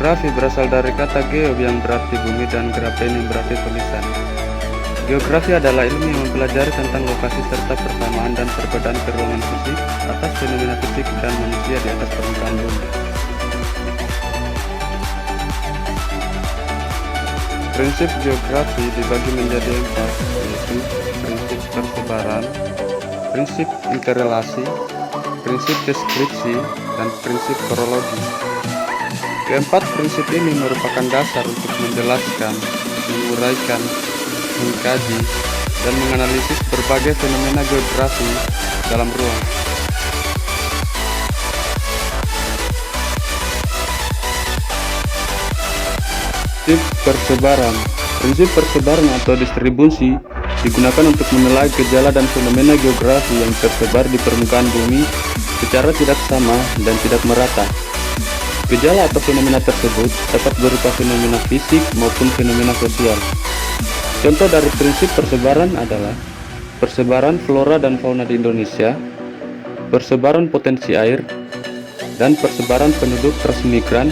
Geografi berasal dari kata geo yang berarti bumi dan graphen yang berarti tulisan. Geografi adalah ilmu yang mempelajari tentang lokasi serta persamaan dan perbedaan keruangan fisik atas fenomena fisik dan manusia di atas permukaan bumi. Prinsip geografi dibagi menjadi 4, yaitu prinsip persebaran, prinsip interrelasi, prinsip deskripsi, dan prinsip korologi. Keempat prinsip ini merupakan dasar untuk menjelaskan, menguraikan, mengkaji, dan menganalisis berbagai fenomena geografi dalam ruang. Prinsip persebaran. Prinsip persebaran atau distribusi digunakan untuk menilai gejala dan fenomena geografi yang tersebar di permukaan bumi secara tidak sama dan tidak merata. Gejala atau fenomena tersebut dapat berupa fenomena fisik maupun fenomena sosial. Contoh dari prinsip persebaran adalah persebaran flora dan fauna di Indonesia, persebaran potensi air, dan persebaran penduduk transmigran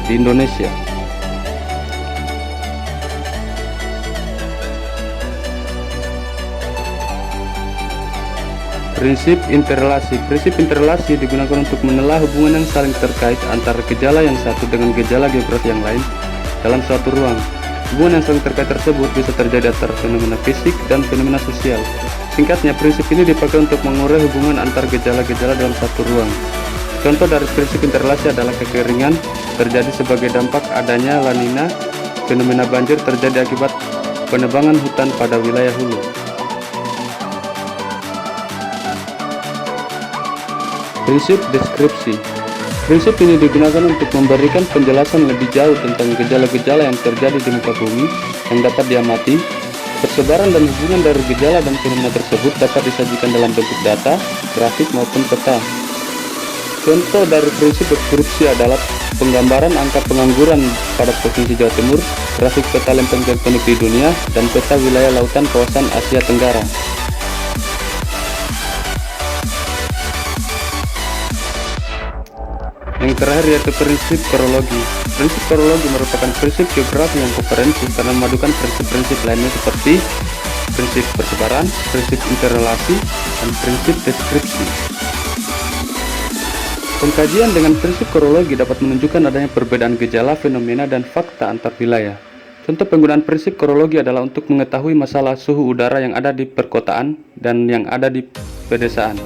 di Indonesia. Prinsip interrelasi. Prinsip interrelasi digunakan untuk menelaah hubungan yang saling terkait antara gejala yang satu dengan gejala geografi yang lain dalam suatu ruang. Hubungan yang saling terkait tersebut bisa terjadi antara fenomena fisik dan fenomena sosial. Singkatnya, prinsip ini dipakai untuk mengurai hubungan antar gejala-gejala dalam satu ruang. Contoh dari prinsip interrelasi adalah kekeringan terjadi sebagai dampak adanya La Nina, fenomena banjir terjadi akibat penebangan hutan pada wilayah hulu. Prinsip deskripsi. Prinsip ini digunakan untuk memberikan penjelasan lebih jauh tentang gejala-gejala yang terjadi di muka bumi yang dapat diamati. Persebaran dan hubungan dari gejala dan fenomena tersebut dapat disajikan dalam bentuk data, grafik maupun peta. Contoh dari prinsip deskripsi adalah penggambaran angka pengangguran pada Provinsi Jawa Timur, grafik peta lempeng tektonik di dunia, dan peta wilayah lautan kawasan Asia Tenggara. Yang terakhir yaitu prinsip korologi. Prinsip korologi merupakan prinsip geografi yang komprehensif karena memadukan prinsip-prinsip lainnya seperti prinsip persebaran, prinsip interrelasi, dan prinsip deskripsi. Pengkajian dengan prinsip korologi dapat menunjukkan adanya perbedaan gejala, fenomena, dan fakta antar wilayah. Contoh penggunaan prinsip korologi adalah untuk mengetahui masalah suhu udara yang ada di perkotaan dan yang ada di pedesaan.